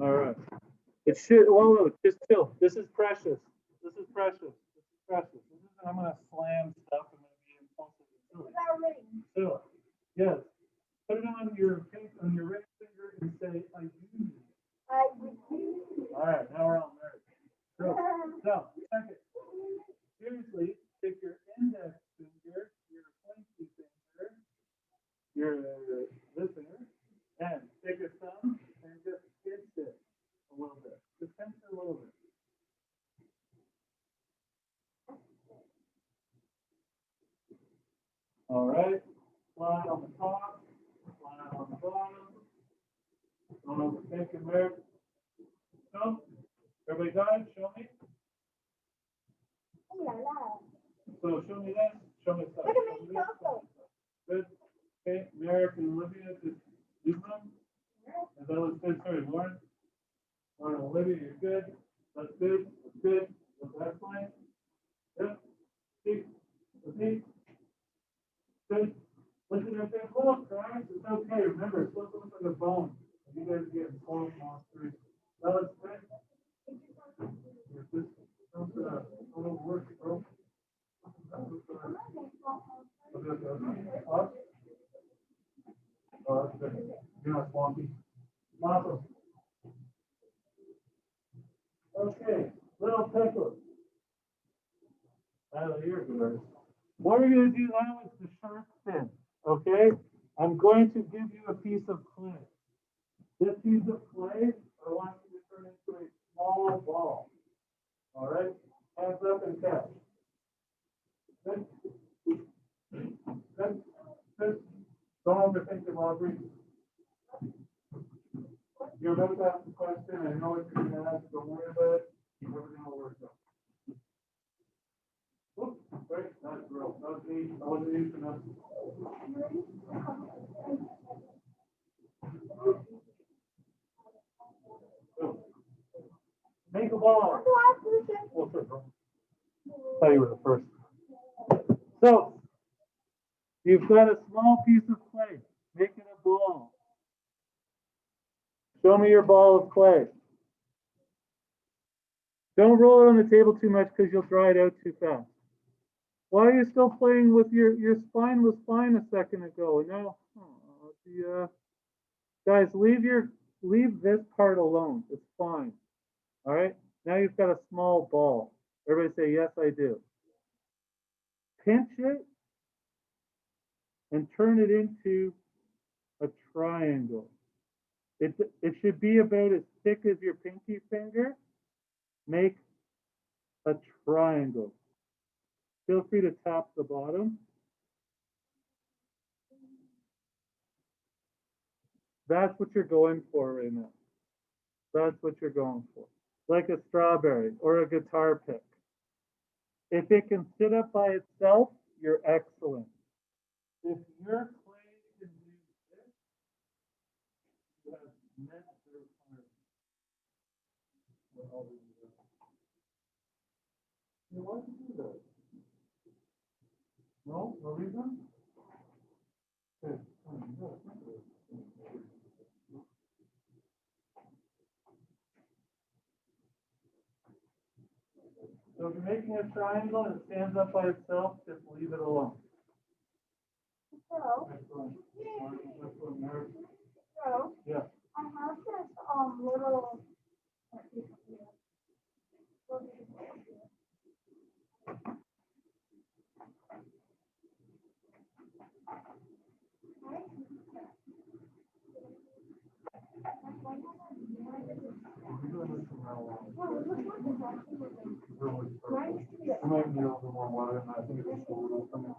All right. It should, whoa, just chill. This is precious. This is precious. This is precious. This is, I'm going to slam stuff. I'm going to be impulsive and silly. Chill. Yes. Put it on your ring finger and say, I do. All right, now we're all married. So, second. Seriously, take your index finger, your pointy finger, your this finger, and take your thumb and just pinch it a little bit. Just pinch it a little bit. All right. Slide on the top, slide on the bottom. Don't overthink it there. So, everybody got it? Show me. So show me that. Show me stuff. Look at me, chocolate. Good. Okay, Merrick and Olivia, just leave them. And that was good. Sorry, Lauren. Lauren and Olivia, you're good. That's good. That's good. That's excellent. Yep. See? See? Good. Listen at that little cracks. It's okay. Remember, it's supposed to look like a bone. You guys are getting cold monsters. That was good. Just don't work, bro. Oh, that's good. You're not swampy. Awesome. Okay, little pickles. Out of here, guys. What we're going to do now is the shark fin. Okay? I'm going to give you a piece of clay. This piece of clay, I want you to turn into a small ball. All right? Hands up and catch. Good. Good. Good. Don't overthink it, Aubrey. You're about to ask a question. I know what you're going to ask. Don't worry about it. Everything will work out. Oops, right? That's real. That was easy. That wasn't easy enough. So, make a ball. Oh, sure, bro. I thought you were the first. So, you've got a small piece of clay. Make it a ball. Show me your ball of clay. Don't roll it on the table too much because you'll dry it out too fast. Why are you still playing with your spine was fine a second ago? And now, guys, leave this part alone. It's fine. All right. Now you've got a small ball. Everybody say, yes, I do. Pinch it and turn it into a triangle. It should be about as thick as your pinky finger. Make a triangle. Feel free to tap the bottom. That's what you're going for right now. That's what you're going for. Like a strawberry or a guitar pick. If it can sit up by itself, you're excellent. If your clay can do this, you have met the requirement. Why did you do that? No? No reason? Okay. So if you're making a triangle and it stands up by itself, just leave it alone. So, Excellent. Excellent, Mary. so, Yeah. I have this little. I might need a little more water than that. I think it's just a little something.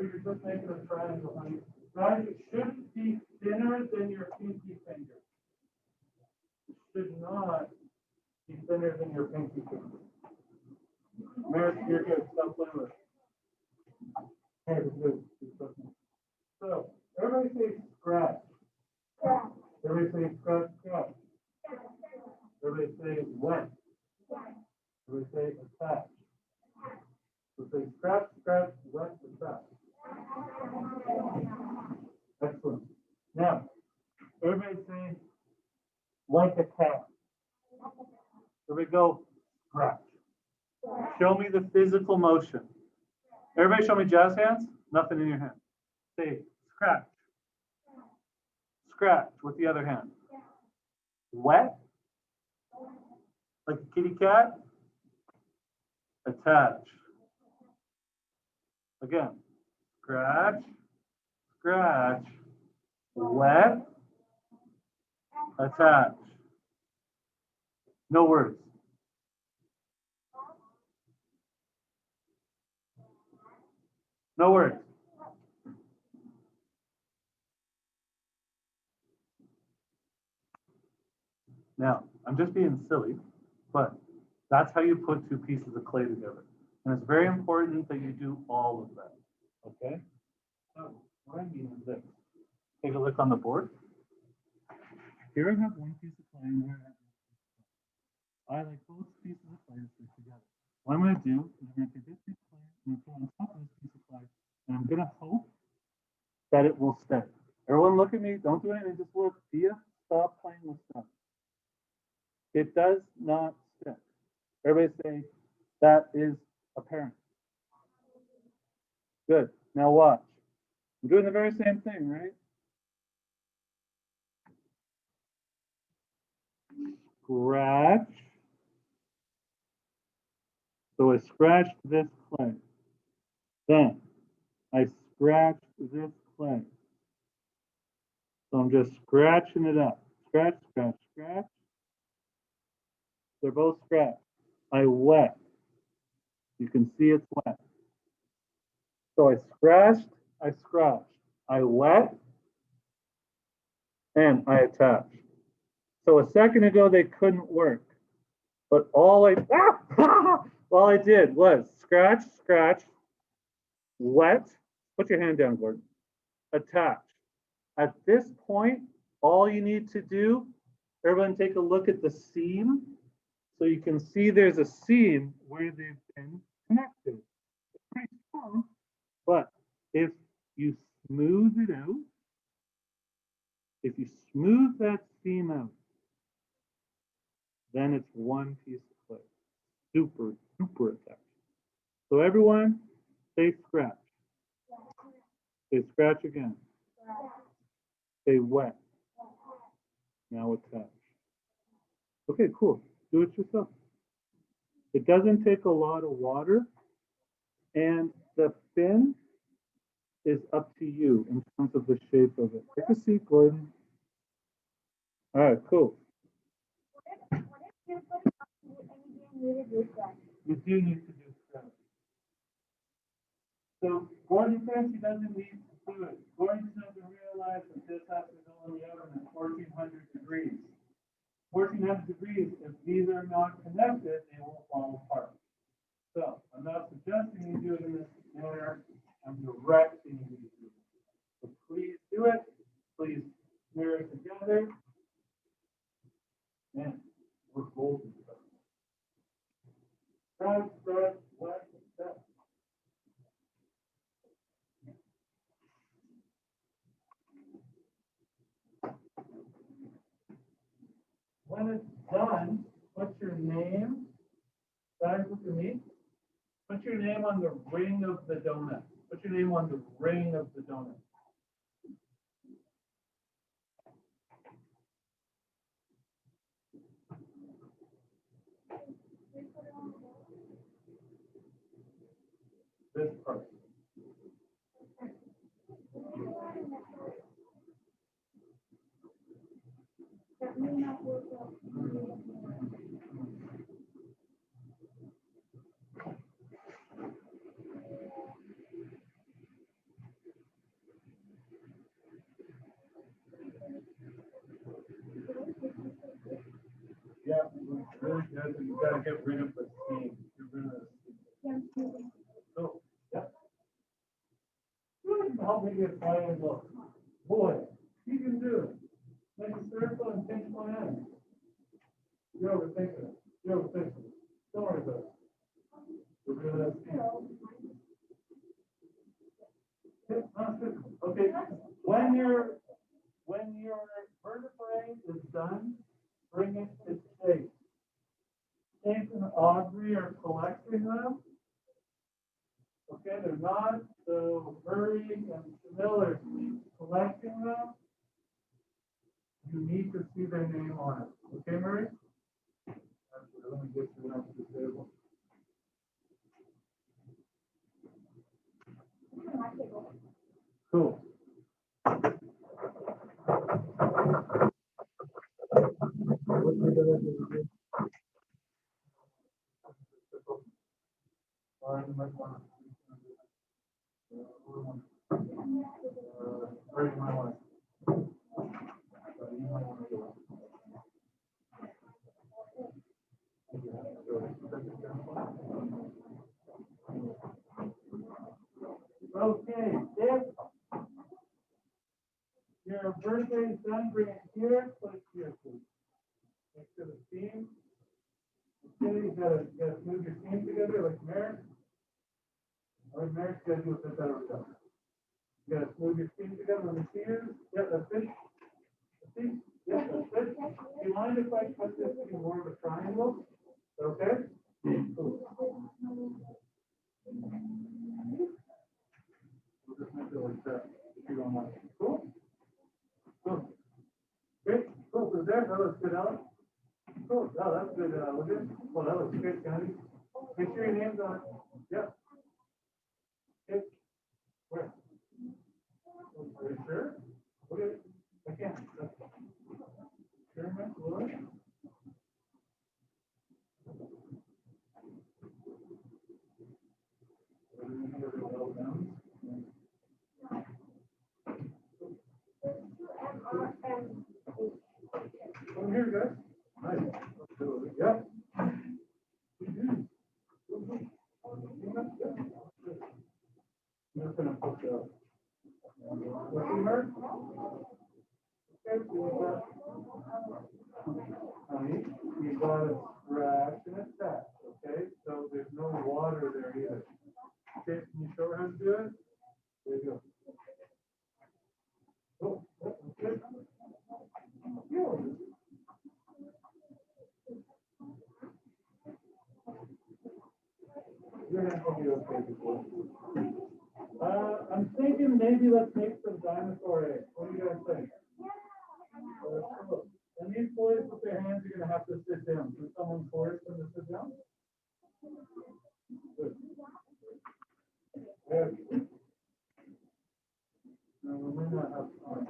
Remember, you're just making a triangle, honey. Guys, it shouldn't be thinner than your pinky finger. It should not be thinner than your pinky finger. Meredith, you're good. Stop playing with it. Meredith, good. So, everybody say scratch. Everybody say scratch, scratch. Everybody say wet. Everybody say attach. So say scratch, scratch, wet, attach. Excellent. Now, everybody say like a cat. Everybody go scratch. Show me the physical motion. Everybody show me jazz hands. Nothing in your hand. Say scratch. Scratch with the other hand. Wet. Like a kitty cat. Attach. Again. Scratch. Scratch. Wet. Attach. No words. No words. Now, I'm just being silly, but that's how you put two pieces of clay together. And it's very important that you do all of that. Okay? So, what I mean is this. Take a look on the board. Here I have one piece of clay and here I have one piece of clay. I like both pieces of clay to stick together. What I'm going to do is I'm going to take this piece of clay, I'm going to put it on top of this piece of clay, and I'm going to hope that it will stick. Everyone look at me. Don't do anything. Just look. Dia, stop playing with stuff. It does not stick. Everybody say, that is apparent. Good. Now watch. I'm doing the very same thing, right? Scratch. So I scratched this clay. Then I scratched this clay. So I'm just scratching it up. Scratch, scratch, scratch. They're both scratched. I wet. You can see it's wet. So I scratched, I scratched. I wet, and I attached. So a second ago they couldn't work. But all I did was scratch, scratch, wet. Put your hand down, Gordon. Attach. At this point, all you need to do, everyone take a look at the seam. So you can see there's a seam where they've been connected. It's pretty strong, but if you smooth it out, if you smooth that seam out, then it's one piece of clay. Super, super attached. So everyone, say scratch. Say scratch again. Say wet. Now attach. Okay, cool. Do it yourself. It doesn't take a lot of water, and the fin is up to you in terms of the shape of it. Take a seat, Gordon. All right, cool. You do need to do scratch. So Gordon says he doesn't need to do it. Gordon doesn't realize that this has to go in the oven at 1400 degrees. 1400 degrees, if these are not connected, they will fall apart. So I'm not suggesting you do it in this manner. I'm directing you to do it. So please do it. Please smear it together. And we're golden. Spread, spread, wet, spread. When it's done, put your name, guys, look at me. Put your name on the ring of the donut. Put your name on the ring of the donut. This part. Really good, but you gotta get rid of the steam. You're gonna. So, yeah. You can help me get triangle. Boy, you can do it. Make a circle and pinch my end. You're overthinking it. You're overthinking it. Don't worry about it. We're gonna steam. Okay, when your vertebrae is done, bring it to shape. Kate and Audrey are collecting them. Okay, they're not, so Murray and Camille are collecting them. You need to see their name on it. Okay, Murray? Actually, let me get you down to the table. Cool. Okay, if your birthday is done, bring it here, put it here, please. Next to the steam. Okay, you gotta move your steam together like Merrick. All right, Merrick's gotta do a bit better stuff. You gotta move your steam together on the tears. Yeah, that's it. See? Yeah, that's it. Do you mind if I cut this to be more of a triangle? Okay? Cool. We'll just make it like that if you don't mind. Cool? Cool. Great. Cool. So there, that looks good, Alex. Cool. Oh, that's good. Look at it. Well, that looks good, Kennedy. Make sure your name's on it. Yep. Okay. Where? Are you sure? Okay. I can't. Sure, man. What? Come here, guys. Nice. Yep. I'm just gonna put the what's in her? Okay, honey, you got a scratch and a tap, okay? So there's no water there either. Okay, can you show her how to do it? There you go. Oh, that's good. You're gonna be okay before. I'm thinking maybe let's make some dinosaur eggs. What do you guys think? Cool. And these boys with their hands are gonna have to sit down. Can someone force them to sit down? Good. Very good. Now we may not have time.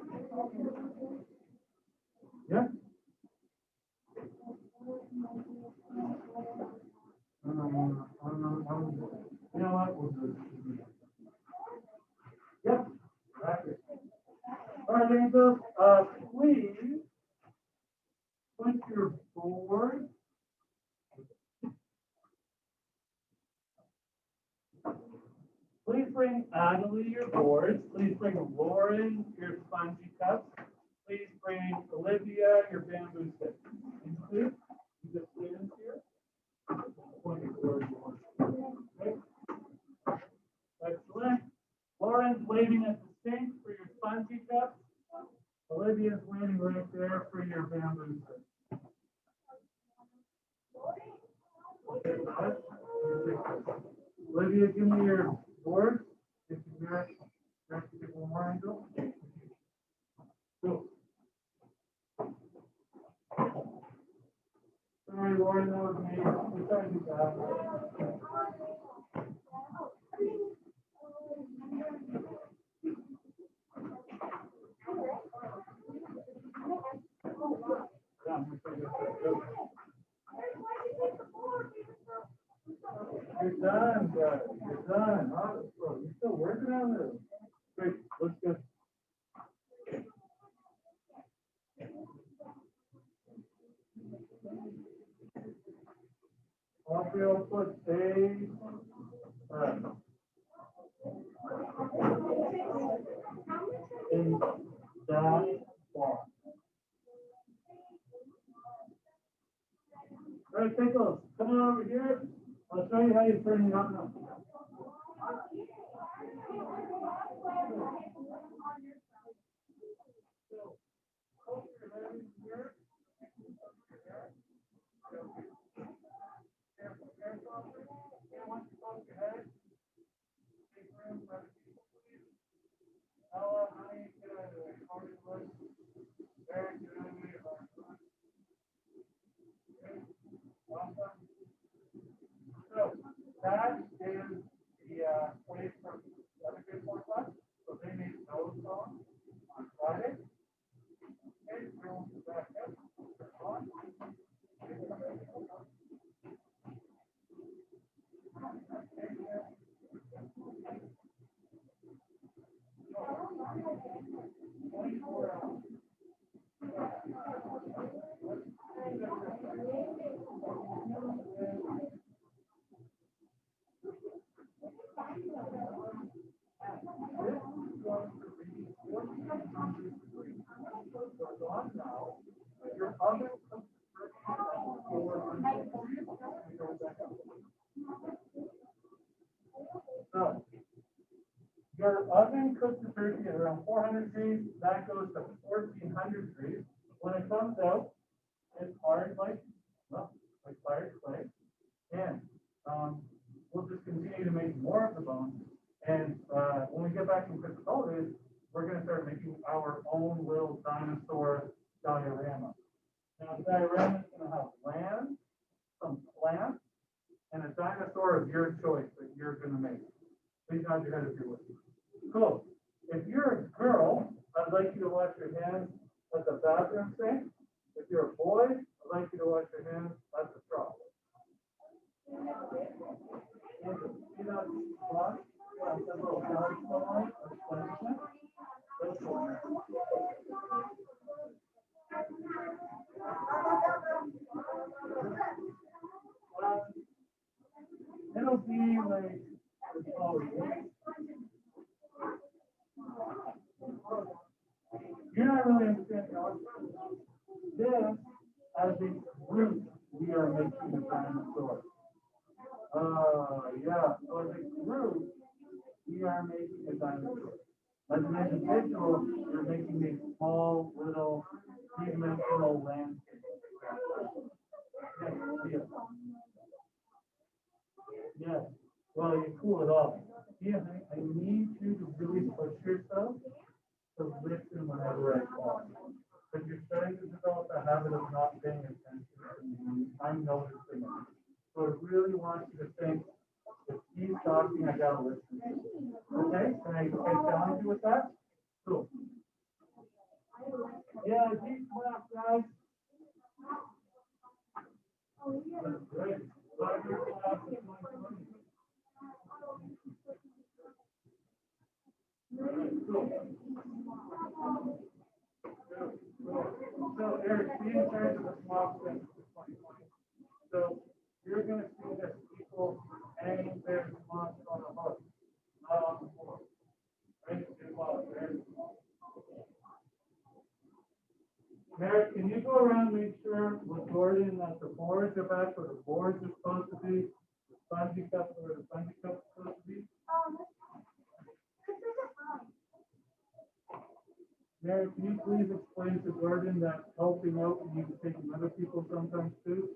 Yeah? You know what? We'll do it. Yep. Right. All right, angels. Please put your board. Please bring Adelie your boards. Please bring Lauren your spongy cups. Please bring Olivia your bamboo sticks. Please, you just stand here. Okay. Excellent. Lauren's waiting at the sink for your spongy cups. Olivia's waiting right there for your bamboo sticks. Olivia, give me your board. If you have to get one more angle. Cool. Sorry, Lauren, that was me. I'm sorry to do that. You're done, guys. You're done. Oh, bro, you're still working on this. Great. Looks good. Gabriel put a in that box. All right, Pickles, come on over here. I'll show you how you turn it on now. So that is the place from the other good one class. So they made those songs on Friday. Okay, we'll be back up. On. Now, your oven cooks so your oven cooks the turkey at around 400 degrees. That goes to 1400 degrees. When it comes out, it's hard like fired clay. And we'll just continue to make more of the bones. And when we get back from Christmas holidays, we're going to start making our own little dinosaur diorama. Now, the diorama is going to have land, some plants, and a dinosaur of your choice that you're going to make. Please nod your head if you're with me. Cool. If you're a girl, I'd like you to wash your hands at the bathroom sink. If you're a boy, I'd like you to wash your hands at the trough. See that spot? That little belly line of punishment? That's cool. It'll be like you're not really understanding how this as a group we are making a dinosaur. Yeah, so as a group we are making a dinosaur. As an individual, you're making a small little three-dimensional landscape. Yes, yes. Well, you cool it off. Yeah, I need you to really push yourself to listen whenever I talk. Because you're starting to develop a habit of not paying attention to me. I'm noticing it. So I really want you to think, if he's talking, I gotta listen to him. Okay? Can I challenge you with that? Cool. Yeah, deep clap, guys. That's great. Glad you're class is my money. So, Eric, be in charge of the small things for 2020. So, you're going to see that people hanging their smocks on a hook, not on the floor. Right? Eric, can you go around and make sure with Gordon that the boards are back where the boards are supposed to be, the spongy cups are where the spongy cups are supposed to be? Mary, can you please explain to Gordon that helping out means taking other people sometimes too?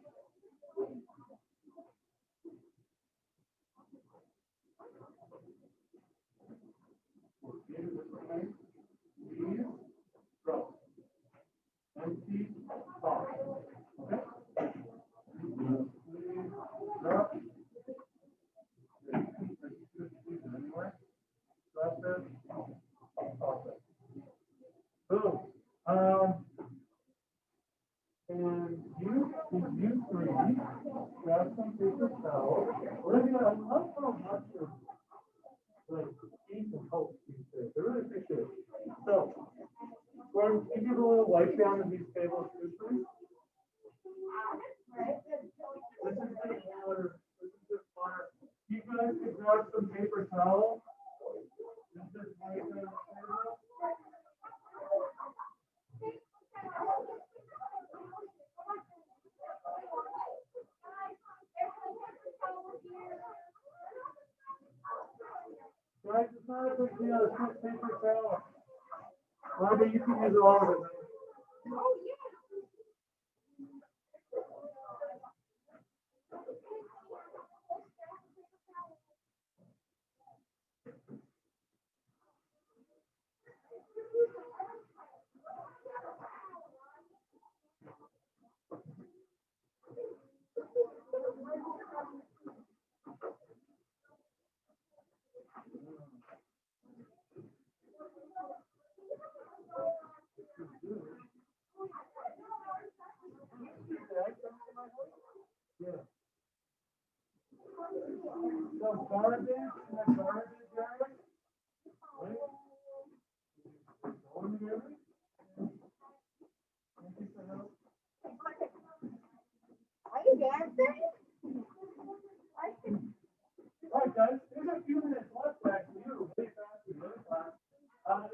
Please, drop. Empty, pop. Okay? Please, drop. Anyway, drop this, pop it. Boom. And you three, grab some paper towels. Olivia, I love how much of like eat and help these days. I really appreciate it. So, Gordon, can you give a little wipe down of these tables too, please? This is the order paper towel. Just this white table. Guys, it's not a big deal. It's just paper towel. Barbara, you can use all of it. Yeah. So garbage in the garbage bag. Right? Going together. Thank you for help. Are you dancing? All right, guys, there's a few minutes left back to you. Really fast, really fast.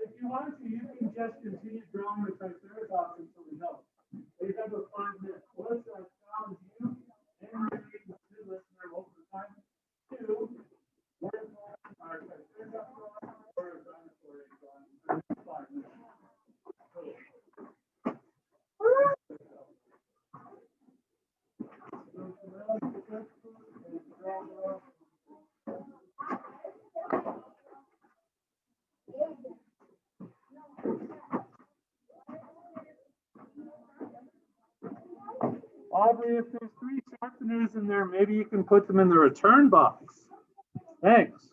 If you want to, you can just continue drawing the Triceratops until we know. You have a 5 minutes. Let's challenge you and your listener most of the time to work on our Triceratops drawing or a dinosaur drawing in 5 minutes. Aubrey, if there's 3 sharpeners in there, maybe you can put them in the return box. Thanks.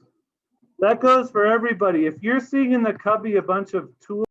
That goes for everybody. If you're seeing in the cubby a bunch of tools,